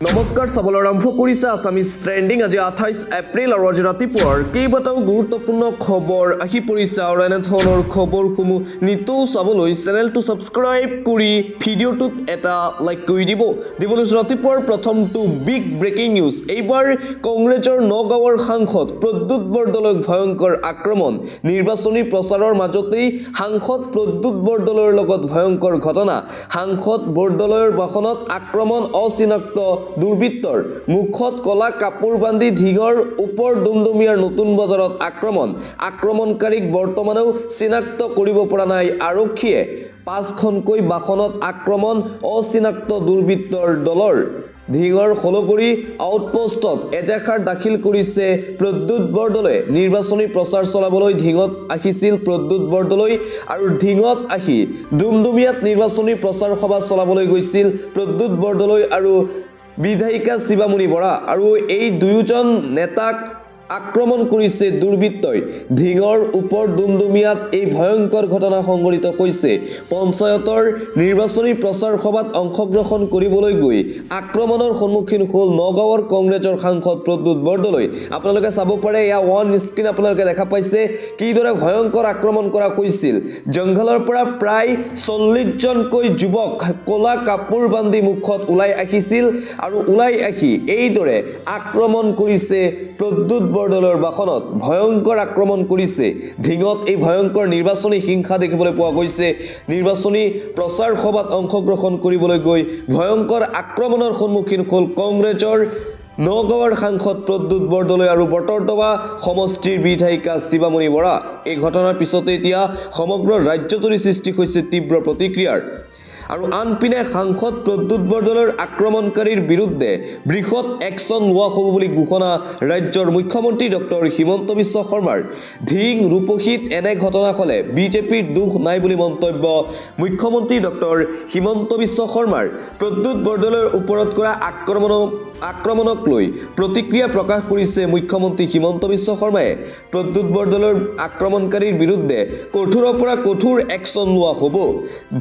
নমস্কাৰ চাবলৈ আৰম্ভ কৰিছে আছামিজ ট্ৰেণ্ডিং আজি 28 এপ্ৰিল আৰু আজি ৰাতিপুৱাৰ কেইবাটাও গুৰুত্বপূৰ্ণ খবৰ আহি পৰিছে আৰু এনেধৰণৰ খবৰসমূহ নিতৌ চাবলৈ চেনেলটো ছাবস্ক্ৰাইব কৰি ভিডিঅ'টোত এটা লাইক কৰি দিবলৈ ৰাতিপুৱাৰ প্ৰথমটো বিগ ব্ৰেকিং নিউজ এইবাৰ কংগ্ৰেছৰ নগাঁৱৰ সাংসদ প্ৰদ্যুৎ বৰদলৈক ভয়ংকৰ আক্ৰমণ নিৰ্বাচনী প্ৰচাৰৰ মাজতেই সাংসদ প্ৰদ্যুৎ বৰদলৈৰ লগত ভয়ংকৰ ঘটনা সাংসদ বৰদলৈৰ বাহনত আক্ৰমণ অচিনাক্ত দুৰ্বৃত্তৰ মুখত কলা কাপোৰ বান্ধি ধিঙৰ ওপৰ দুমদুমিয়াৰ নতুন বজাৰত আক্ৰমণকাৰীক বৰ্তমানেও চিনাক্ত কৰিব পৰা নাই আৰক্ষীয়ে 5খনকৈ বাহনত আক্ৰমণ অচিনাক্ত দুৰ্বৃত্তৰ দলৰ ধিঙৰ খলগুৰি আউটপোষ্টত এজাহাৰ দাখিল কৰিছে প্ৰদ্যুৎ বৰদলৈ নিৰ্বাচনী প্ৰচাৰ চলাবলৈ ধিঙত আহিছিল প্ৰদ্যুৎ বৰদলৈ আৰু ধিঙত আহি দুমদুমিয়াত নিৰ্বাচনী প্ৰচাৰ সভা চলাবলৈ গৈছিল প্ৰদ্যুৎ বৰদলৈ আৰু বিধায়িকা শিৱামণি বৰা আৰু এই দুয়োজন নেতাক আক্ৰমণ কৰিছে দুৰ্বৃত্তই ধিঙৰ ওপৰ দুমদুমিয়াত এই ভয়ংকৰ ঘটনা সংঘটিত হৈছে পঞ্চায়তৰ নিৰ্বাচনী প্ৰচাৰ সভাত অংশগ্ৰহণ কৰিবলৈ গৈ আক্ৰমণৰ সন্মুখীন হ'ল নগাঁৱৰ কংগ্ৰেছৰ সাংসদ প্ৰদ্যুৎ বৰদলৈ আপোনালোকে চাব পাৰে ইয়া ওৱান স্ক্ৰীন আপোনালোকে দেখা পাইছে কিদৰে ভয়ংকৰ আক্ৰমণ কৰা হৈছিল জংঘলৰ পৰা প্ৰায় 40জনকৈ যুৱক কলা কাপোৰ বান্ধি মুখত ওলাই আহিছিল আৰু ওলাই আহি এইদৰে আক্ৰমণ কৰিছে প্ৰদ্যুৎ বৰদলৈৰ বাহনত ভয়ংকৰ আক্ৰমণ কৰিছে ধিঙত এই ভয়ংকৰ নিৰ্বাচনী হিংসা দেখিবলৈ পোৱা গৈছে নিৰ্বাচনী প্ৰচাৰ সভাত অংশগ্ৰহণ কৰিবলৈ গৈ ভয়ংকৰ আক্ৰমণৰ সন্মুখীন হ'ল কংগ্ৰেছৰ নগাঁৱৰ সাংসদ প্ৰদ্যুৎ বৰদলৈ আৰু বটৰদৱা সমষ্টিৰ বিধায়িকা শিৱামণি বৰা এই ঘটনাৰ পিছতে এতিয়া সমগ্ৰ ৰাজ্যজুৰি সৃষ্টি হৈছে তীব্ৰ প্ৰতিক্ৰিয়াৰ আৰু আনপিনে সাংসদ প্ৰদ্যুৎ বৰদলৈৰ আক্ৰমণকাৰীৰ বিৰুদ্ধে বৃহৎ একশ্যন লোৱা হ'ব বুলি ঘোষণা ৰাজ্যৰ মুখ্যমন্ত্ৰী ডক্টৰ হিমন্ত বিশ্ব শৰ্মাৰ ধিং ৰূপসীত এনে ঘটনা হ'লে বিজেপিৰ দুখ নাই বুলি মন্তব্য মুখ্যমন্ত্ৰী ডক্টৰ হিমন্ত বিশ্ব শৰ্মাৰ প্ৰদ্যুৎ বৰদলৈৰ ওপৰত কৰা আক্ৰমণক লৈ প্ৰতিক্ৰিয়া প্ৰকাশ কৰিছে মুখ্যমন্ত্ৰী হিমন্ত বিশ্ব শৰ্মাই প্ৰদ্যুৎ বৰদলৈৰ আক্ৰমণকাৰীৰ বিৰুদ্ধে কঠোৰৰ পৰা কঠোৰ একশ্যন লোৱা হ'ব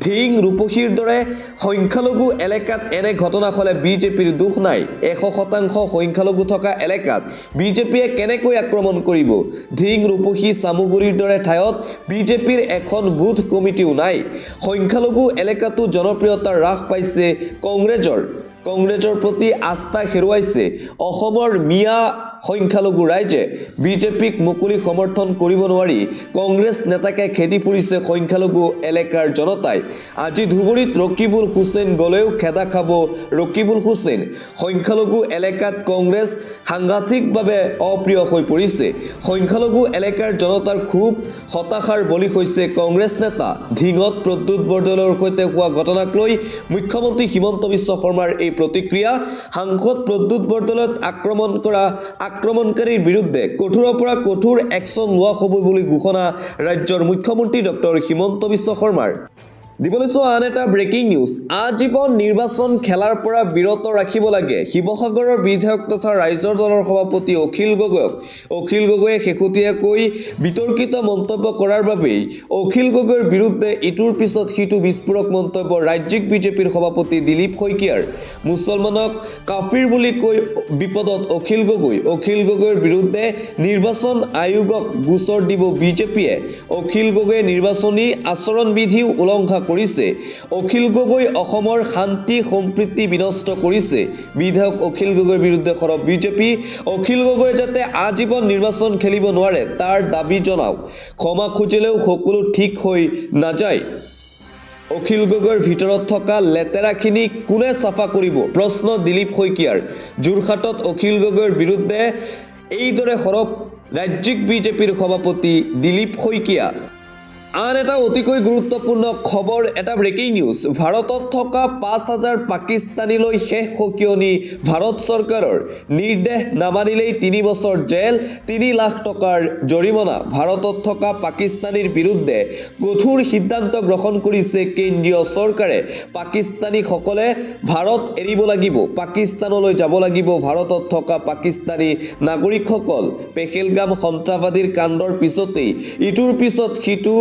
ধিং ৰূপসীৰ দৰে সংখ্যালঘু এলেকাত এনে ঘটনা হ'লে বিজেপিৰ দুখ নাই 100% সংখ্যালঘু থকা এলেকাত বিজেপিয়ে কেনেকৈ আক্ৰমণ কৰিব ধিং ৰূপসী চামুগুৰিৰ দৰে ঠাইত বিজেপিৰ এখন বুথ কমিটিও নাই সংখ্যালঘু এলেকাটো জনপ্ৰিয়তা হ্ৰাস পাইছে কংগ্ৰেছৰ প্ৰতি আস্থা হেৰুৱাইছে অসমৰ মিয়া সংখ্যালঘু ৰাইজে বিজেপিক মুকলি সমৰ্থন কৰিব নোৱাৰি কংগ্ৰেছ নেতাকে খেদি ফুৰিছে সংখ্যালঘু এলেকাৰ জনতাই আজি ধুবুৰীত ৰকিবুল হুছেইন গলেও খেদা খাব ৰকিবুল হুছেইন সংখ্যালঘু এলেকাত কংগ্ৰেছ সাংঘাতিকভাৱে অপ্ৰিয় হৈ পৰিছে সংখ্যালঘু এলেকাৰ জনতাৰ খুব হতাশাৰ বলি হৈছে কংগ্ৰেছ নেতা ধিঙত প্ৰদ্যুৎ বৰদলৈৰ সৈতে হোৱা ঘটনাক লৈ মুখ্যমন্ত্ৰী হিমন্ত বিশ্ব শৰ্মাৰ এই প্ৰতিক্ৰিয়া সাংসদ প্ৰদ্যুৎ বৰদলৈক আক্ৰমণকাৰীৰ বিৰুদ্ধে কঠোৰৰ পৰা কঠোৰ একশ্যন লোৱা হ'ব বুলি ঘোষণা ৰাজ্যৰ মুখ্যমন্ত্ৰী ডক্টৰ হিমন্ত বিশ্ব শৰ্মাৰ দিবলৈ আন এটা ব্ৰেকিং নিউজ আজীৱন নিৰ্বাচন খেলাৰ পৰা বিৰত ৰাখিব লাগে শিৱসাগৰৰ বিধায়ক তথা ৰাইজৰ দলৰ সভাপতি অখিল গগৈয়ে শেহতীয়াকৈ বিতৰ্কিত মন্তব্য কৰাৰ বাবেই অখিল গগৈৰ বিৰুদ্ধে ইটোৰ পিছত সিটো বিস্ফোৰক মন্তব্য ৰাজ্যিক বিজেপিৰ সভাপতি দিলীপ শইকীয়াৰ মুছলমানক কাফিৰ বুলি কৈ বিপদত অখিল গগৈৰ বিৰুদ্ধে নিৰ্বাচন আয়োগক গোচৰ দিব বিজেপিয়ে অখিল গগৈয়ে নিৰ্বাচনী আচৰণবিধিও উলংঘা কৰিছে অখিল গগৈ অসমৰ শান্তি সম্প্ৰীতি বিনষ্ট কৰিছে বিধায়ক অখিল গগৈৰ বিৰুদ্ধে সৰব বিজেপি অখিল গগৈ যাতে আজীৱন নিৰ্বাচন খেলিব নোৱাৰে তাৰ দাবী জনাওক ক্ষমা খুজিলেও সকলো ঠিক হৈ নাযায় অখিল গগৈৰ ভিতৰত থকা লেতেৰাখিনি কোনে চাফা কৰিব প্ৰশ্ন দিলীপ শইকীয়াৰ যোৰহাটত অখিল গগৈৰ বিৰুদ্ধে এইদৰে সৰব ৰাজ্যিক বিজেপিৰ সভাপতি দিলীপ শইকীয়া আন এটা অতিকৈ গুৰুত্বপূৰ্ণ খবৰ এটা ব্ৰেকিং নিউজ ভাৰতত থকা 5,000 পাকিস্তানীলৈ শেষ সকিয়নি ভাৰত চৰকাৰৰ নিৰ্দেশ নামানিলেই 3 বছৰ জেল 3 লাখ টকাৰ জৰিমনা ভাৰতত থকা পাকিস্তানীৰ বিৰুদ্ধে কঠোৰ সিদ্ধান্ত গ্ৰহণ কৰিছে কেন্দ্ৰীয় চৰকাৰে পাকিস্তানীসকলে ভাৰত এৰিব লাগিব পাকিস্তানলৈ যাব লাগিব ভাৰতত থকা পাকিস্তানী নাগৰিকসকল পেহেলগাম সন্ত্ৰাসবাদীৰ কাণ্ডৰ পিছতেই ইটোৰ পিছত সিটো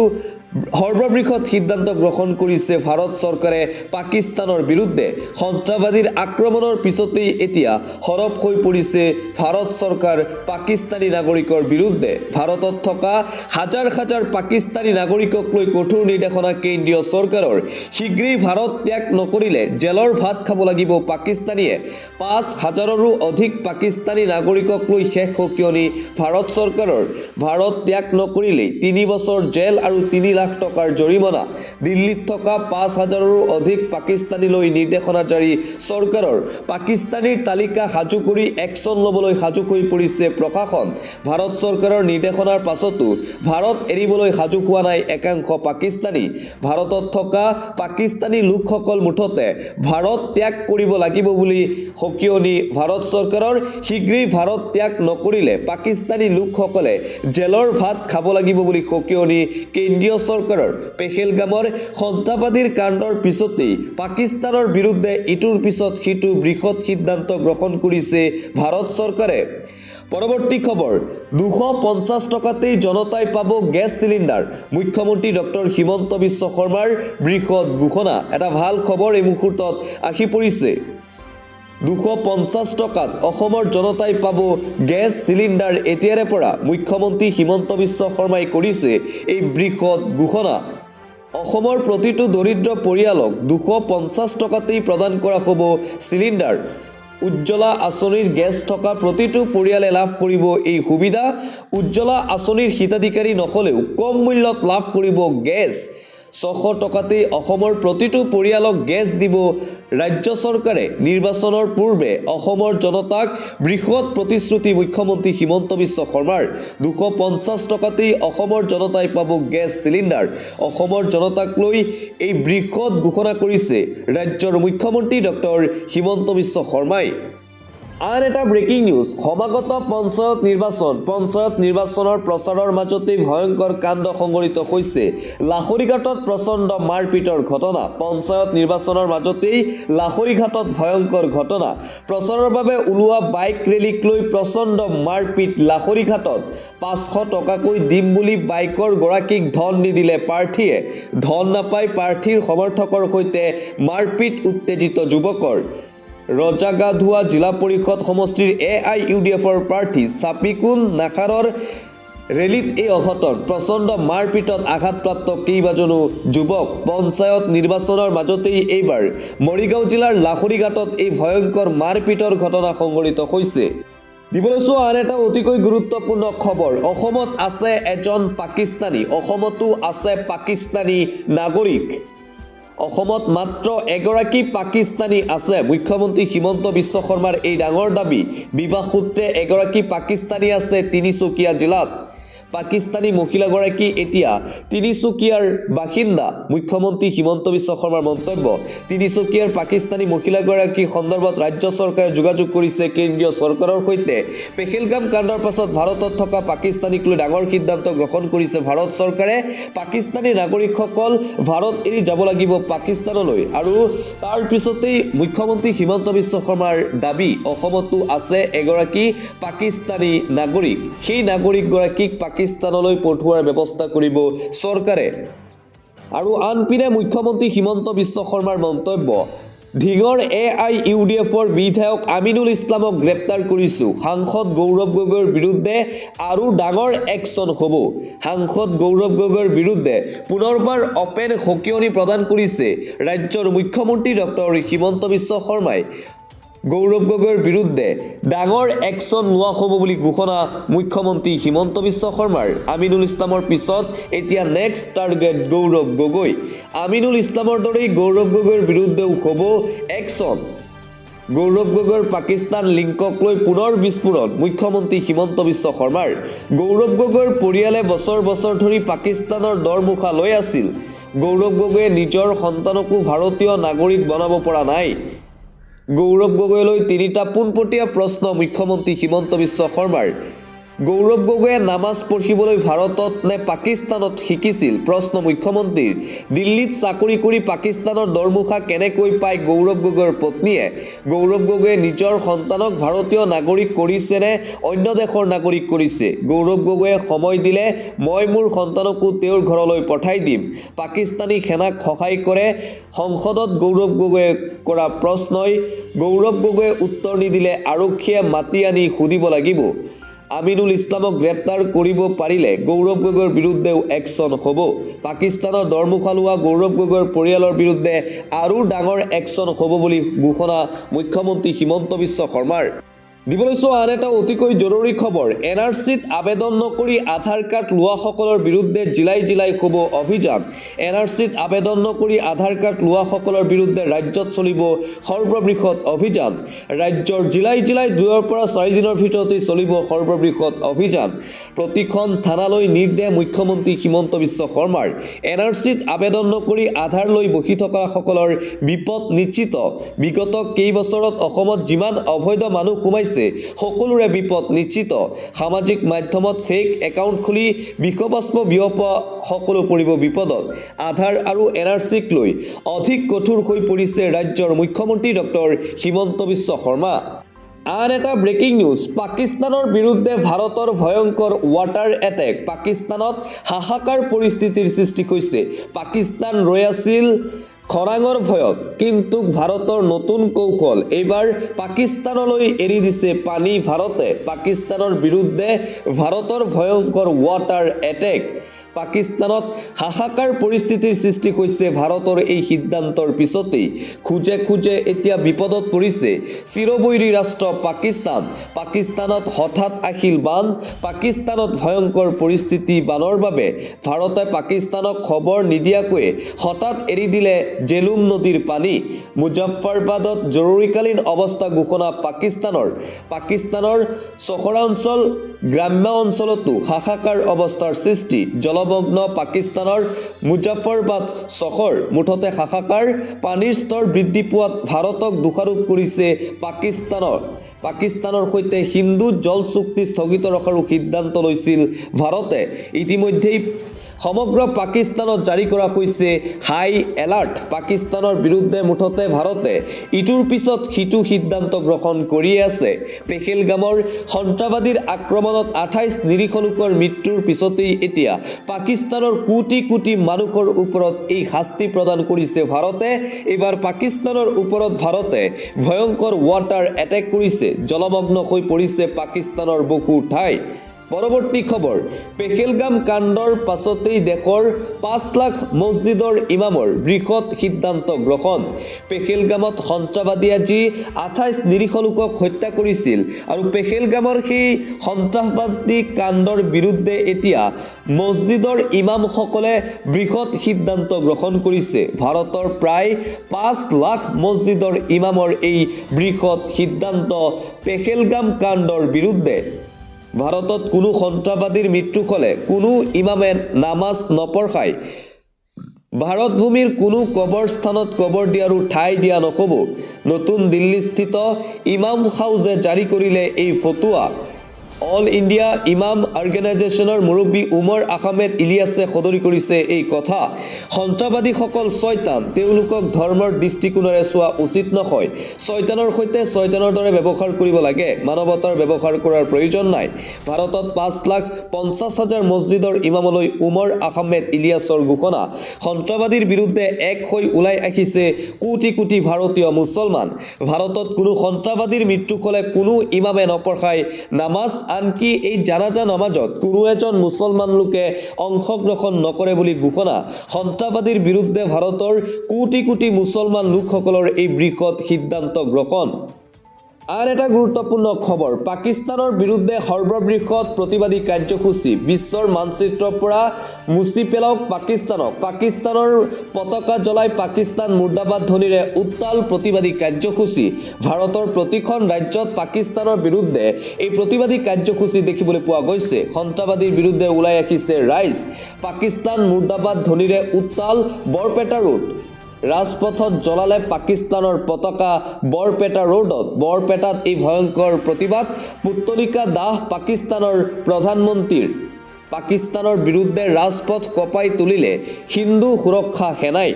সৰ্ববৃহৎ সিদ্ধান্ত গ্ৰহণ কৰিছে ভাৰত চৰকাৰে পাকিস্তানৰ বিৰুদ্ধে সন্ত্ৰাসবাদীৰ আক্ৰমণৰ পিছতেই এতিয়া সৰব হৈ পৰিছে ভাৰত চৰকাৰ পাকিস্তানী নাগৰিকৰ বিৰুদ্ধে ভাৰতত থকা হাজাৰ হাজাৰ পাকিস্তানী নাগৰিকক লৈ কঠোৰ নিৰ্দেশনা কেন্দ্ৰীয় চৰকাৰৰ শীঘ্ৰেই ভাৰত ত্যাগ নকৰিলে জেলৰ ভাত খাব লাগিব পাকিস্তানীয়ে ৫,০০০ৰো অধিক পাকিস্তানী নাগৰিকক লৈ শেষ সকিয়নি ভাৰত চৰকাৰৰ ভাৰত ত্যাগ নকৰিলে ৩ বছৰ জেল আৰু ৩ লাখ টকাৰ জৰিমনা দিল্লীত থকা ৫,০০০ৰো অধিক পাকিস্তানীলৈ নিৰ্দেশনা জাৰি চৰকাৰৰ পাকিস্তানীৰ তালিকা সাজু কৰি একশ্যন ল'বলৈ সাজু হৈ পৰিছে প্ৰশাসন ভাৰত চৰকাৰৰ নিৰ্দেশনাৰ পাছতো ভাৰত এৰিবলৈ সাজু হোৱা নাই একাংশ পাকিস্তানী ভাৰতত থকা পাকিস্তানী লোকসকল মুঠতে ভাৰত ত্যাগ কৰিব লাগিব বুলি সকিয়নি ভাৰত চৰকাৰৰ শীঘ্ৰেই ভাৰত ত্যাগ নকৰিলে পাকিস্তানী লোকসকলে জেলৰ ভাত খাব লাগিব বুলি সকিয়নি কেন্দ্ৰীয় চৰকাৰৰ পেহেলগামৰ সন্ত্ৰাসবাদীৰ কাণ্ডৰ পিছতেই পাকিস্তানৰ বিৰুদ্ধে ইটোৰ পিছত সিটো বৃহৎ সিদ্ধান্ত গ্ৰহণ কৰিছে ভাৰত চৰকাৰে পৰৱৰ্তী খবৰ ২৫০ টকাতেই জনতাই পাব গেছ চিলিণ্ডাৰ মুখ্যমন্ত্ৰী ডক্টৰ হিমন্ত বিশ্ব শৰ্মাৰ বৃহৎ ঘোষণা এটা ভাল খবৰ এই মুহূৰ্তত আহি পৰিছে ২৫০ টকাত অসমৰ জনতাই পাব গেছ চিলিণ্ডাৰ এতিয়াৰে পৰা মুখ্যমন্ত্ৰী হিমন্ত বিশ্ব শৰ্মাই কৰিছে এই বৃহৎ ঘোষণা অসমৰ প্ৰতিটো দৰিদ্ৰ পৰিয়ালক ২৫০ টকাতেই প্ৰদান কৰা হ'ব চিলিণ্ডাৰ উজ্জ্বলা আঁচনিৰ গেছ থকা প্ৰতিটো পৰিয়ালে লাভ কৰিব এই সুবিধা উজ্জ্বলা আঁচনিৰ হিতাধিকাৰী নহ'লেও কম মূল্যত লাভ কৰিব গেছ ৬০০ টকাতেই অসমৰ প্ৰতিটো পৰিয়ালক গেছ দিব ৰাজ্য চৰকাৰে নিৰ্বাচনৰ পূৰ্বে অসমৰ জনতাক বৃহৎ প্ৰতিশ্ৰুতি মুখ্যমন্ত্ৰী হিমন্ত বিশ্ব শৰ্মাৰ ২৫০ টকাতেই অসমৰ জনতাই পাব গেছ চিলিণ্ডাৰ অসমৰ জনতাক লৈ এই বৃহৎ ঘোষণা কৰিছে ৰাজ্যৰ মুখ্যমন্ত্ৰী ডক্টৰ হিমন্ত বিশ্ব শৰ্মাই আন এটা ব্ৰেকিং নিউজ সমাগত পঞ্চায়ত নিৰ্বাচনৰ প্ৰচাৰৰ মাজতেই ভয়ংকৰ কাণ্ড সংঘটিত হৈছে লাহৰীঘাটত প্ৰচণ্ড মাৰপিটৰ ঘটনা পঞ্চায়ত নিৰ্বাচনৰ মাজতেই লাহৰীঘাটত ভয়ংকৰ ঘটনা প্ৰচাৰৰ বাবে ওলোৱা বাইক ৰেলীক লৈ প্ৰচণ্ড মাৰপিট লাহৰীঘাটত ৫০০ টকাকৈ দিম বুলি বাইকৰ গৰাকীক ধন নিদিলে প্ৰাৰ্থীয়ে ধন নাপাই প্ৰাৰ্থীৰ সমৰ্থকৰ সৈতে মাৰপিট উত্তেজিত যুৱকৰ ৰজাগাধুৱা জিলা পৰিষদ সমষ্টিৰ AIUDFৰ প্ৰাৰ্থী চাপিকুন নাকাৰৰ ৰেলীত এই অঘটন প্ৰচণ্ড মাৰপিটত আঘাতপ্ৰাপ্ত কেইবাজনো যুৱক পঞ্চায়ত নিৰ্বাচনৰ মাজতেই এইবাৰ মৰিগাঁও জিলাৰ লাহৰীঘাটত এই ভয়ংকৰ মাৰপিটৰ ঘটনা সংঘটিত হৈছে দিবলৈ চোৱা আন এটা অতিকৈ গুৰুত্বপূৰ্ণ খবৰ অসমত আছে এজন পাকিস্তানী অসমতো আছে পাকিস্তানী নাগৰিক অসমত মাত্ৰ এগৰাকী পাকিস্তানী আছে মুখ্যমন্ত্ৰী হিমন্ত বিশ্ব শৰ্মাৰ এই ডাঙৰ দাবী বিবাহ সূত্ৰে এগৰাকী পাকিস্তানী আছে তিনিচুকীয়া জিলাত পাকিস্তানী মহিলাগৰাকী এতিয়া তিনিচুকীয়াৰ বাসিন্দা মুখ্যমন্ত্ৰী হিমন্ত বিশ্ব শৰ্মাৰ মন্তব্য তিনিচুকীয়াৰ পাকিস্তানী মহিলাগৰাকী সন্দৰ্ভত ৰাজ্য চৰকাৰে যোগাযোগ কৰিছে কেন্দ্ৰীয় চৰকাৰৰ সৈতে পেহেলগাম কাণ্ডৰ পাছত ভাৰতত থকা পাকিস্তানীক লৈ ডাঙৰ সিদ্ধান্ত গ্ৰহণ কৰিছে ভাৰত চৰকাৰে পাকিস্তানী নাগৰিকসকল ভাৰত এৰি যাব লাগিব পাকিস্তানলৈ আৰু তাৰ পিছতেই মুখ্যমন্ত্ৰী হিমন্ত বিশ্ব শৰ্মাৰ দাবী অসমতো আছে এগৰাকী পাকিস্তানী নাগৰিক সেই নাগৰিকগৰাকীক পাকিস্তানলৈ পঠোৱাৰ ব্যৱস্থা কৰিব চৰকাৰে আৰু আনপিনে মুখ্যমন্ত্ৰী হিমন্ত বিশ্ব শৰ্মাৰ মন্তব্য ধিঙৰ AIUDFৰ বিধায়ক আমিনুল ইছলামক গ্ৰেপ্তাৰ কৰিছোঁ সাংসদ গৌৰৱ গগৈৰ বিৰুদ্ধে আৰু ডাঙৰ একশ্যন হ'ব সাংসদ গৌৰৱ গগৈৰ বিৰুদ্ধে পুনৰবাৰ অপেন সকিয়নি প্ৰদান কৰিছে ৰাজ্যৰ মুখ্যমন্ত্ৰী ডক্টৰ হিমন্ত বিশ্ব শৰ্মাই গৌৰৱ গগৈৰ বিৰুদ্ধে ডাঙৰ একশ্যন লোৱা হ'ব বুলি ঘোষণা মুখ্যমন্ত্ৰী হিমন্ত বিশ্ব শৰ্মাৰ আমিনুল ইছলামৰ পিছত এতিয়া নেক্সট টাৰ্গেট গৌৰৱ গগৈ আমিনুল ইছলামৰ দৰেই গৌৰৱ গগৈৰ বিৰুদ্ধেও হ'ব একশ্যন গৌৰৱ গগৈৰ পাকিস্তান লিংকক লৈ পুনৰ বিস্ফোৰণ মুখ্যমন্ত্ৰী হিমন্ত বিশ্ব শৰ্মাৰ গৌৰৱ গগৈৰ পৰিয়ালে বছৰ বছৰ ধৰি পাকিস্তানৰ দৰমুখা লৈ আছিল গৌৰৱ গগৈয়ে নিজৰ সন্তানকো ভাৰতীয় নাগৰিক বনাব পৰা নাই গৌৰৱ গগৈলৈ তিনিটা পোনপটীয়া প্ৰশ্ন মুখ্যমন্ত্ৰী হিমন্ত বিশ্ব শৰ্মাৰ গৌৰৱ গগৈয়ে নামাজ পঢ়িবলৈ ভাৰতত নে পাকিস্তানত শিকিছিল প্ৰশ্ন মুখ্যমন্ত্ৰীৰ দিল্লীত চাকৰি কৰি পাকিস্তানৰ দৰমুখা কেনেকৈ পায় গৌৰৱ গগৈৰ পত্নীয়ে গৌৰৱ গগৈয়ে নিজৰ সন্তানক ভাৰতীয় নাগৰিক কৰিছে নে অন্য দেশৰ নাগৰিক কৰিছে গৌৰৱ গগৈয়ে সময় দিলে মই মোৰ সন্তানকো তেওঁৰ ঘৰলৈ পঠাই দিম পাকিস্তানী সেনাক সহায় কৰে সংসদত গৌৰৱ গগৈয়ে কৰা প্ৰশ্নই গৌৰৱ গগৈয়ে উত্তৰ নিদিলে আৰক্ষীয়ে মাতি আনি সুধিব লাগিব আমিনুল ইছলামক গ্ৰেপ্তাৰ কৰিব পাৰিলে গৌৰৱ গগৈৰ বিৰুদ্ধেও একশ্যন হ'ব পাকিস্তানৰ দৰমুখা লোৱা গৌৰৱ গগৈৰ পৰিয়ালৰ বিৰুদ্ধে আৰু ডাঙৰ একশ্যন হ'ব বুলি ঘোষণা মুখ্যমন্ত্ৰী হিমন্ত বিশ্ব শৰ্মাৰ দিবলৈছো আন এটা অতিকৈ জৰুৰী খবৰ এনআৰচিত আবেদন নকৰি আধাৰ কাৰ্ড লোৱাসকলৰ বিৰুদ্ধে জিলাই জিলাই হ'ব অভিযান এনআৰচিত আবেদন নকৰি আধাৰ কাৰ্ড লোৱাসকলৰ বিৰুদ্ধে ৰাজ্যত চলিব সৰ্ববৃহৎ অভিযান ৰাজ্যৰ জিলাই জিলাই 2 পৰা 4 দিনৰ ভিতৰতে চলিব সৰ্ববৃহৎ অভিযান প্ৰতিখন থানালৈ নিৰ্দেশ মুখ্যমন্ত্ৰী হিমন্ত বিশ্ব শৰ্মাৰ এনআৰচিত আবেদন নকৰি আধাৰ লৈ বহি থকাসকলৰ বিপদ নিশ্চিত বিগত কেইবছৰত অসমত যিমান অবৈধ মানুহ সোমাইছে সকলোৰে বিপদ নিশ্চিত সামাজিক মাধ্যমত ফেক একাউণ্ট খুলি বিষবাষ্প বিয়পোৱা সকলো পৰিব বিপদত আধাৰ আৰু এনআৰচিক লৈ অধিক কঠোৰ হৈ পৰিছে ৰাজ্যৰ মুখ্যমন্ত্ৰী ডক্টৰ হিমন্ত বিশ্ব শৰ্মা আন এটা ব্ৰেকিং নিউজ পাকিস্তানৰ বিৰুদ্ধে ভাৰতৰ ভয়ংকৰ ৱাটাৰ এটেক পাকিস্তানত হাহাকাৰ পৰিস্থিতিৰ সৃষ্টি হৈছে পাকিস্তান ৰৈ আছিল খৰাঙৰ ভয়ত কিন্তু ভাৰতৰ নতুন কৌশল এইবাৰ পাকিস্তানলৈ এৰি দিছে পানী ভাৰতে পাকিস্তানৰ বিৰুদ্ধে ভাৰতৰ ভয়ংকৰ ৱাটাৰ এটেক পাকিস্তানত হাহাকাৰ পৰিস্থিতিৰ সৃষ্টি হৈছে ভাৰতৰ এই সিদ্ধান্তৰ পিছতেই খুজে খুজে এতিয়া বিপদত পৰিছে চিৰবৈৰী ৰাষ্ট্ৰ পাকিস্তানত হঠাৎ আহিল বান পাকিস্তানত ভয়ংকৰ পৰিস্থিতি বানৰ বাবে ভাৰতে পাকিস্তানক খবৰ নিদিয়াকৈ হঠাৎ এৰি দিলে জেলুম নদীৰ পানী মুজফ্ফৰবাদত জৰুৰীকালীন অৱস্থা ঘোষণা পাকিস্তানৰ চহৰাঞ্চল গ্ৰাম্য অঞ্চলতো হাহাকাৰ অৱস্থাৰ সৃষ্টি জলমগ্ন পাকিস্তানৰ মুজফ্ফৰবাদ চহৰ মুঠতে হাহাকাৰ পানীৰ স্তৰ বৃদ্ধি পোৱাত ভাৰতক দোষাৰোপ কৰিছে পাকিস্তানৰ সৈতে সিন্ধু জল চুক্তি স্থগিত ৰখাৰ সিদ্ধান্ত লৈছিল ভাৰতে ইতিমধ্যেই সমগ্ৰ পাকিস্তানত জাৰি কৰা হৈছে হাই এলাৰ্ট পাকিস্তানৰ বিৰুদ্ধে মুঠতে ভাৰতে ইটোৰ পিছত সিটো সিদ্ধান্ত গ্ৰহণ কৰি আছে পেহেলগামৰ সন্ত্ৰাসবাদীৰ আক্ৰমণত 28 নিৰীহ লোকৰ মৃত্যুৰ পিছতেই এতিয়া পাকিস্তানৰ কোটি কোটি মানুহৰ ওপৰত এই শাস্তি প্ৰদান কৰিছে ভাৰতে এবাৰ পাকিস্তানৰ ওপৰত ভাৰতে ভয়ংকৰ ৱাটাৰ এটেক কৰিছে জলমগ্ন হৈ পৰিছে পাকিস্তানৰ বহু ঠাই পৰৱৰ্তী খবৰ পেহেলগাম কাণ্ডৰ পাছতেই দেশৰ 5 লাখ মছজিদৰ ইমামৰ বৃহৎ সিদ্ধান্ত গ্ৰহণ পেহেলগামত সন্ত্ৰাসবাদীয়ে যি 28 নিৰীহ লোকক হত্যা কৰিছিল আৰু পেহেলগামৰ সেই সন্ত্ৰাসবাদী কাণ্ডৰ বিৰুদ্ধে এতিয়া মছজিদৰ ইমামসকলে বৃহৎ সিদ্ধান্ত গ্ৰহণ কৰিছে ভাৰতৰ প্ৰায় 5 লাখ মছজিদৰ ইমামৰ এই বৃহৎ সিদ্ধান্ত পেহেলগাম কাণ্ডৰ বিৰুদ্ধে ভাৰতত কোনো সন্ত্ৰাসবাদীৰ মৃত্যু হ'লে কোনো ইমামে নামাজ নপঢ়ায় ভাৰত ভূমিৰ কোনো কবৰস্থানত কবৰ দিয়াৰো ঠাই দিয়া নহ'ব নতুন দিল্লীস্থিত ইমাম হাউজে জাৰি কৰিলে এই ফতোৱা অল ইণ্ডিয়া ইমাম অৰ্গেনাইজেশ্যনৰ মুৰব্বী উমৰ আহমেদ ইলিয়াছে সদৰি কৰিছে এই কথা সন্ত্ৰাসবাদীসকল শয়তান তেওঁলোকক ধৰ্মৰ দৃষ্টিকোণেৰে চোৱা উচিত নহয় শয়তানৰ সৈতে শয়তানৰ দৰে ব্যৱহাৰ কৰিব লাগে মানৱতাৰ ব্যৱহাৰ কৰাৰ প্ৰয়োজন নাই ভাৰতত 5,50,000 মছজিদৰ ইমামলৈ উমৰ আহমেদ ইলিয়াছৰ ঘোষণা সন্ত্ৰাসবাদীৰ বিৰুদ্ধে এক হৈ ওলাই আহিছে কোটি কোটি ভাৰতীয় মুছলমান ভাৰতত কোনো সন্ত্ৰাসবাদীৰ মৃত্যু হ'লে কোনো ইমামে নপঢ়ায় নামাজ আনকি এই জানাজা নামাজত কোনো এজন মুছলমান লোকে অংশগ্ৰহণ নকৰে বুলি ঘোষণা সন্ত্ৰাসবাদীৰ বিৰুদ্ধে ভাৰতৰ কোটি কোটি মুছলমান লোকসকলৰ এই বৃহৎ সিদ্ধান্ত গ্ৰহণ আৰ এটা গুৰুত্বপূৰ্ণ খবৰ পাকিস্তানৰ বিৰুদ্ধে সৰ্ববৃহৎ প্ৰতিবাদী কাৰ্যসূচী বিশ্বৰ মানচিত্ৰৰ পৰা মুছি পেলাওক পাকিস্তানৰ পতাকা জ্বলাই পাকিস্তান মুৰ্দাবাদ ধ্বনিৰে উত্তাল প্ৰতিবাদী কাৰ্যসূচী ভাৰতৰ প্ৰতিখন ৰাজ্যত পাকিস্তানৰ বিৰুদ্ধে এই প্ৰতিবাদী কাৰ্যসূচী দেখিবলৈ পোৱা গৈছে সন্ত্ৰাসবাদীৰ বিৰুদ্ধে ওলাই আহিছে ৰাইজ পাকিস্তান মুৰ্দাবাদ ধ্বনিৰে উত্তাল বৰপেটা ৰোড ৰাজপথত জ্বলালে পাকিস্তানৰ পতাকা বৰপেটা ৰোডত বৰপেটাত এই ভয়ংকৰ প্ৰতিবাদ পুত্তলিকা দাহ পাকিস্তানৰ প্ৰধানমন্ত্ৰীৰ পাকিস্তানৰ বিৰুদ্ধে ৰাজপথ কঁপাই তুলিলে হিন্দু সুৰক্ষা সেনাই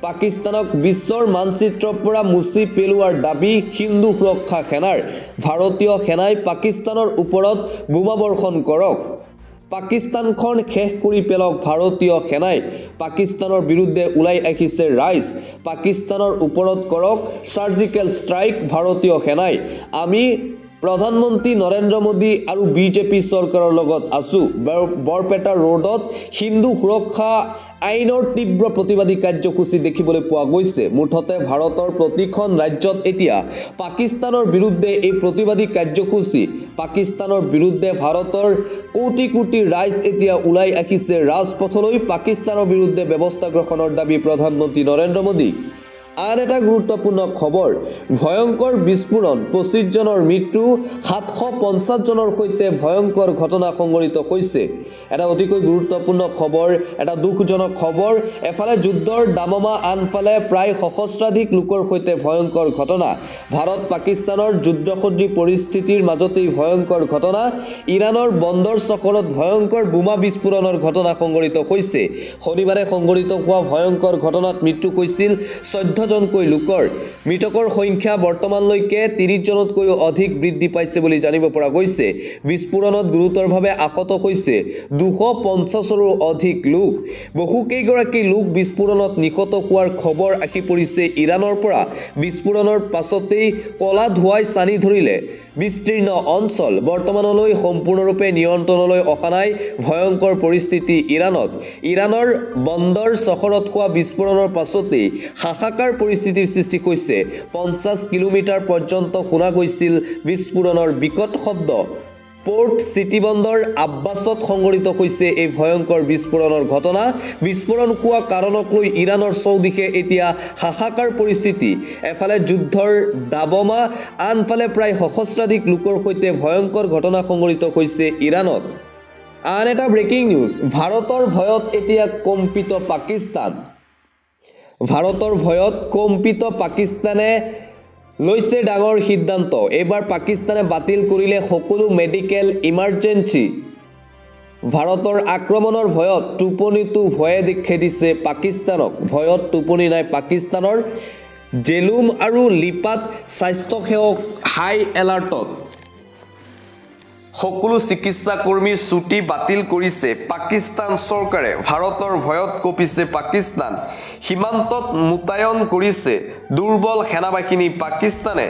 পাকিস্তানক বিশ্বৰ মানচিত্ৰৰ পৰা মুছি পেলোৱাৰ দাবী হিন্দু সুৰক্ষা সেনাৰ ভাৰতীয় সেনাই পাকিস্তানৰ ওপৰত বোমাবৰ্ষণ কৰক পাকিস্তানখন শেষ কৰি পেলাওক ভাৰতীয় সেনাই পাকিস্তানৰ বিৰুদ্ধে ওলাই আহিছে ৰাইজ পাকিস্তানৰ ওপৰত কৰক সাৰ্জিকেল ষ্ট্ৰাইক ভাৰতীয় সেনাই আমি প্ৰধানমন্ত্ৰী নৰেন্দ্ৰ মোদী আৰু বিজেপি চৰকাৰৰ লগত আছো বৰপেটা ৰোডত হিন্দু সুৰক্ষা আইনৰ তীব্ৰ প্ৰতিবাদী কাৰ্যসূচী দেখিবলৈ পোৱা গৈছে মুঠতে ভাৰতৰ প্ৰতিখন ৰাজ্যত এতিয়া পাকিস্তানৰ বিৰুদ্ধে এই প্ৰতিবাদী কাৰ্যসূচী পাকিস্তানৰ বিৰুদ্ধে ভাৰতৰ কোটি কোটি ৰাইজ এতিয়া ওলাই আহিছে ৰাজপথলৈ পাকিস্তানৰ বিৰুদ্ধে ব্যৱস্থা গ্ৰহণৰ দাবী প্ৰধানমন্ত্ৰী নৰেন্দ্ৰ মোদী আন এটা গুৰুত্বপূৰ্ণ খবৰ ভয়ংকৰ বিস্ফোৰণ 25 জনৰ মৃত্যু 750 জনৰ সৈতে ভয়ংকৰ ঘটনা সংঘটিত হৈছে এটা অতিকৈ গুৰুত্বপূৰ্ণ খবৰ এটা দুখজনক খবৰ এফালে যুদ্ধৰ দামমা আনফালে প্ৰায় সহস্ৰাধিক লোকৰ সৈতে ভয়ংকৰ ঘটনা ভাৰত পাকিস্তানৰ যুদ্ধসদৃশ পৰিস্থিতিৰ মাজতেই ভয়ংকৰ ঘটনা ইৰাণৰ বন্দৰ চহৰত ভয়ংকৰ বোমা বিস্ফোৰণৰ ঘটনা সংঘটিত হৈছে শনিবাৰে সংঘটিত হোৱা ভয়ংকৰ ঘটনাত মৃত্যু হৈছিল 14 জনকৈ লোকৰ মৃতকৰ সংখ্যা বৰ্তমানলৈকে 30 জনতকৈও অধিক বৃদ্ধি পাইছে বুলি জানিব পৰা গৈছে বিস্ফোৰণত গুৰুতৰভাৱে আহত হৈছে 250ৰো অধিক লোক বহুকেইগৰাকী লোক বিস্ফোৰণত নিহত হোৱাৰ খবৰ আহি পৰিছে ইৰাণৰ পৰা বিস্ফোৰণৰ পাছতেই কলা ধোঁৱাই চানি ধৰিলে বিস্তীৰ্ণ অঞ্চল বৰ্তমানলৈ সম্পূৰ্ণৰূপে নিয়ন্ত্ৰণলৈ অহা নাই ভয়ংকৰ পৰিস্থিতি ইৰাণত ইৰাণৰ বন্দৰ চহৰত হোৱা বিস্ফোৰণৰ পাছতেই হাহাকাৰ পৰিস্থিতিৰ সৃষ্টি হৈছে 50 কিলোমিটাৰ পৰ্যন্ত শুনা গৈছিল বিস্ফোৰণৰ বিকট শব্দ পোৰ্ট সিটি বন্দৰ আব্বাছত সংঘটিত হৈছে এই ভয়ংকৰ বিস্ফোৰণৰ ঘটনা বিস্ফোৰণ হোৱা কাৰণক লৈ ইৰাণৰ চৌদিশে এতিয়া হাহাকাৰ পৰিস্থিতি এফালে যুদ্ধৰ দাবমা আনফালে প্ৰায় সহস্ৰাধিক লোকৰ সৈতে ভয়ংকৰ ঘটনা সংঘটিত হৈছে ইৰাণত আন এটা ব্ৰেকিং নিউজ ভাৰতৰ ভয়ত এতিয়া কম্পিত পাকিস্তান ভাৰতৰ ভয়ত কম্পিত পাকিস্তানে লৈছে ডাঙৰ সিদ্ধান্ত এবাৰ পাকিস্তানে বাতিল কৰিলে সকলো মেডিকেল ইমাৰ্জেন্সি ভাৰতৰ আক্ৰমণৰ ভয়ত টোপনিটো ভয়ে দেখে দিছে পাকিস্তানক ভয়ত টোপনি নাই পাকিস্তানৰ জেলুম আৰু লিপাত স্বাস্থ্য সেৱক হাই এলাৰ্টত সকলো চিকিৎসা কৰ্মীৰ ছুটি বাতিল কৰিছে পাকিস্তান চৰকাৰে ভাৰতৰ ভয়ত কঁপিছে পাকিস্তান সীমান্তত মুতায়ন কৰিছে দুৰ্বল সেনাবাহিনী পাকিস্তানে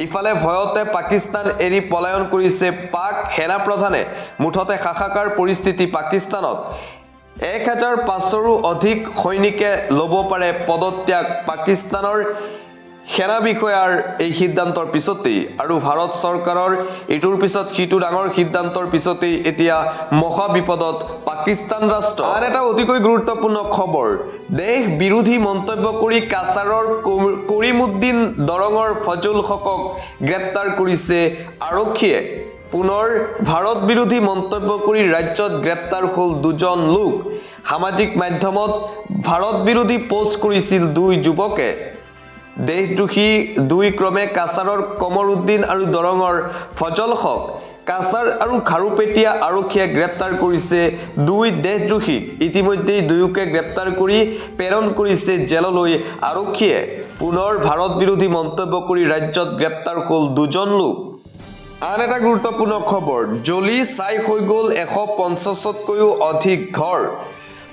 ইফালে ভয়তে পাকিস্তান এৰি পলায়ন কৰিছে পাক সেনা প্ৰধানে মুঠতে হাহাকাৰ পৰিস্থিতি পাকিস্তানত 1500ৰো অধিক সৈনিকে ল'ব পাৰে পদত্যাগ পাকিস্তানৰ সেনা বিষয়াৰ এই সিদ্ধান্তৰ পিছতেই আৰু ভাৰত চৰকাৰৰ ইটোৰ পিছত সিটো ডাঙৰ সিদ্ধান্তৰ পিছতেই এতিয়া মহা বিপদত পাকিস্তান ৰাষ্ট্ৰ আন এটা অতিকৈ গুৰুত্বপূৰ্ণ খবৰ দেশ বিৰোধী মন্তব্য কৰি কাছাৰৰ কৰিমউদ্দিন দৰঙৰ ফজল হকক গ্ৰেপ্তাৰ কৰিছে আৰক্ষীয়ে পুনৰ ভাৰত বিৰোধী মন্তব্য কৰি ৰাজ্যত গ্ৰেপ্তাৰ হ'ল দুজন লোক সামাজিক মাধ্যমত ভাৰত বিৰোধী পোষ্ট কৰিছিল দুই যুৱকে দেশদ্ৰোহী দুই ক্ৰমে কাছাৰৰ কমৰুদ্দিন আৰু দৰঙৰ ফজল হক কাছাৰ আৰু খাৰুপেটীয়া আৰক্ষীয়ে গ্ৰেপ্তাৰ কৰিছে দুই দেশদ্ৰোহী ইতিমধ্যেই দুয়োকে গ্ৰেপ্তাৰ কৰি প্ৰেৰণ কৰিছে জেললৈ আৰক্ষীয়ে পুনৰ ভাৰত বিৰোধী মন্তব্য কৰি ৰাজ্যত গ্ৰেপ্তাৰ হ'ল দুজন লোক আন এটা গুৰুত্বপূৰ্ণ খবৰ জ্বলি ছাই হৈ গ'ল 150তকৈও অধিক ঘৰ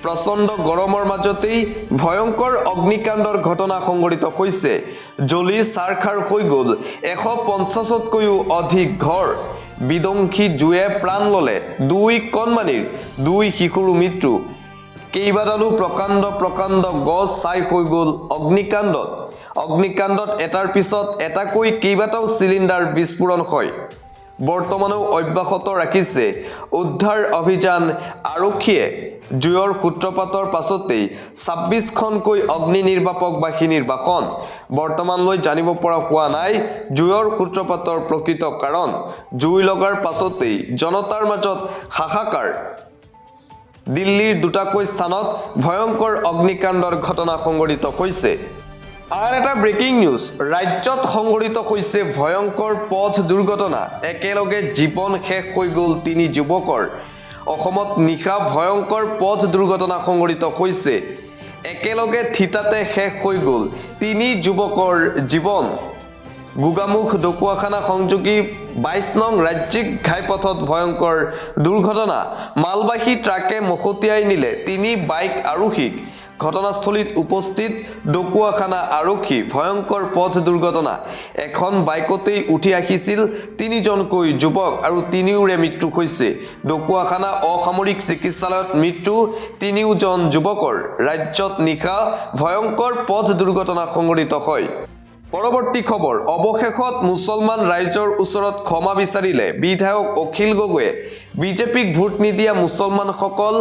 প্ৰচণ্ড গৰমৰ মাজতেই ভয়ংকৰ অগ্নিকাণ্ডৰ ঘটনা সংঘটিত হৈছে জ্বলি ছাৰখাৰ হৈ গ'ল 150তকৈও অধিক ঘৰ বিধ্বংসী জুয়ে প্ৰাণ ল'লে দুই কণমানিৰ দুই শিশুৰ মৃত্যু কেইবাডালো প্ৰকাণ্ড গছ ছাই হৈ গ'ল অগ্নিকাণ্ডত এটাৰ পিছত এটাকৈ কেইবাটাও চিলিণ্ডাৰ বিস্ফোৰণ হয় বৰ্তমানেও অব্যাহত ৰাখিছে উদ্ধাৰ অভিযান আৰক্ষীয়ে জুয়ৰ সূত্ৰপাতৰ পাছতেই 26খনকৈ অগ্নি নিৰ্বাপক বাহিনীৰ বাহন বৰ্তমানলৈ জানিব পৰা হোৱা নাই জুয়ৰ সূত্ৰপাতৰ প্ৰকৃত কাৰণ জুই লগাৰ পাছতেই জনতাৰ মাজত হাহাকাৰ দিল্লীৰ দুটাকৈ স্থানত ভয়ংকৰ অগ্নিকাণ্ডৰ ঘটনা সংঘটিত হৈছে আন এটা ব্ৰেকিং নিউজ ৰাজ্যত সংঘটিত হৈছে ভয়ংকৰ পথ দুৰ্ঘটনা একেলগে জীৱন শেষ হৈ গ'ল তিনি যুৱকৰ অসমত নিশা ভয়ংকৰ পথ দুৰ্ঘটনা সংঘটিত হৈছে একেলগে থিতাতে শেষ হৈ গ'ল তিনি যুৱকৰ জীৱন গোগামুখ ডকুৱাখানা সংযোগী 22 নং ৰাজ্যিক ঘাইপথত ভয়ংকৰ দুৰ্ঘটনা মালবাহী ট্ৰাকে মখতিয়াই নিলে তিনি বাইক আৰোহীক ঘটনাস্থলীত উপস্থিত ডকুৱাখানা আৰক্ষী ভয়ংকৰ পথ দুৰ্ঘটনা এখন বাইকতেই উঠি আহিছিল তিনিজনকৈ যুৱক আৰু তিনিওৰে মৃত্যু হৈছে ডকুৱাখানা অসামৰিক চিকিৎসালয়ত মৃত্যু তিনিওজন যুৱকৰ ৰাজ্যত নিশা ভয়ংকৰ পথ দুৰ্ঘটনা সংঘটিত হয় পৰৱৰ্তী খবৰ অৱশেষত মুছলমান ৰাইজৰ ওচৰত ক্ষমা বিচাৰিলে বিধায়ক অখিল গগৈয়ে বিজেপিক ভোট নিদিয়া মুছলমানসকল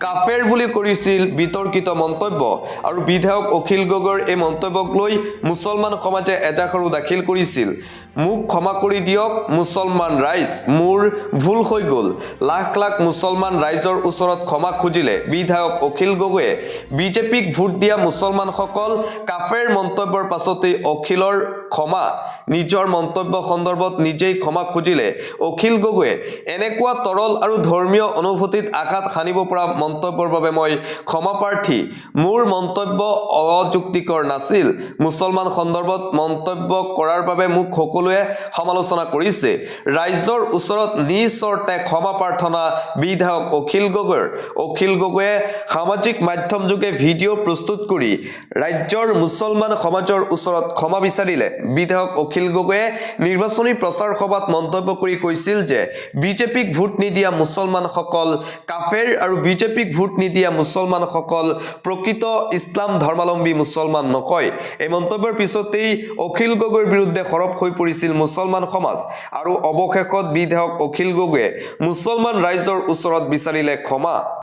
কাফেৰ বুলি কৰিছিল বিতৰ্কিত মন্তব্য আৰু বিধায়ক অখিল গগৈৰ এই মন্তব্যক লৈ মুছলমান সমাজে এজাহাৰো দাখিল কৰিছিল মোক ক্ষমা কৰি দিয়ক মুছলমান ৰাইজ মোৰ ভুল হৈ গ'ল লাখ লাখ মুছলমান ৰাইজৰ ওচৰত ক্ষমা খুজিলে বিধায়ক অখিল গগৈয়ে বিজেপিক ভোট দিয়া মুছলমানসকল কাফেৰ মন্তব্যৰ পাছতেই অখিলৰ ক্ষমা নিজৰ মন্তব্য সন্দৰ্ভত নিজেই ক্ষমা খুজিলে অখিল গগৈয়ে এনেকুৱা তৰল আৰু ধৰ্মীয় অনুভূতিত আঘাত হানিব পৰা মন্তব্যৰ বাবে মই ক্ষমা প্ৰাৰ্থী মোৰ মন্তব্য অযুক্তিকৰ নাছিল মুছলমান সন্দৰ্ভত মন্তব্য কৰাৰ বাবে মোক সকলোৱে সমালোচনা কৰিছে ৰাইজৰ ওচৰত নিশ্চৰতে ক্ষমা প্ৰাৰ্থনা বিধায়ক অখিল গগৈয়ে সামাজিক মাধ্যম যোগে ভিডিঅ' প্ৰস্তুত কৰি ৰাজ্যৰ মুছলমান সমাজৰ ওচৰত ক্ষমা বিচাৰিলে বিধায়ক অখিল গগৈয়ে নিৰ্বাচনী প্ৰচাৰ সভাত মন্তব্য কৰি কৈছিল যে বিজেপিক ভোট নিদিয়া মুছলমানসকল কাফেৰ আৰু বিজেপিক ভোট নিদিয়া মুছলমানসকল প্ৰকৃত ইছলাম ধৰ্মাৱলম্বী মুছলমান নকয় এই মন্তব্যৰ পিছতেই অখিল গগৈৰ বিৰুদ্ধে সৰব হৈ পৰিছিল মুছলমান সমাজ আৰু অৱশেষত বিধায়ক অখিল গগৈয়ে মুছলমান ৰাইজৰ ওচৰত বিচাৰিলে ক্ষমা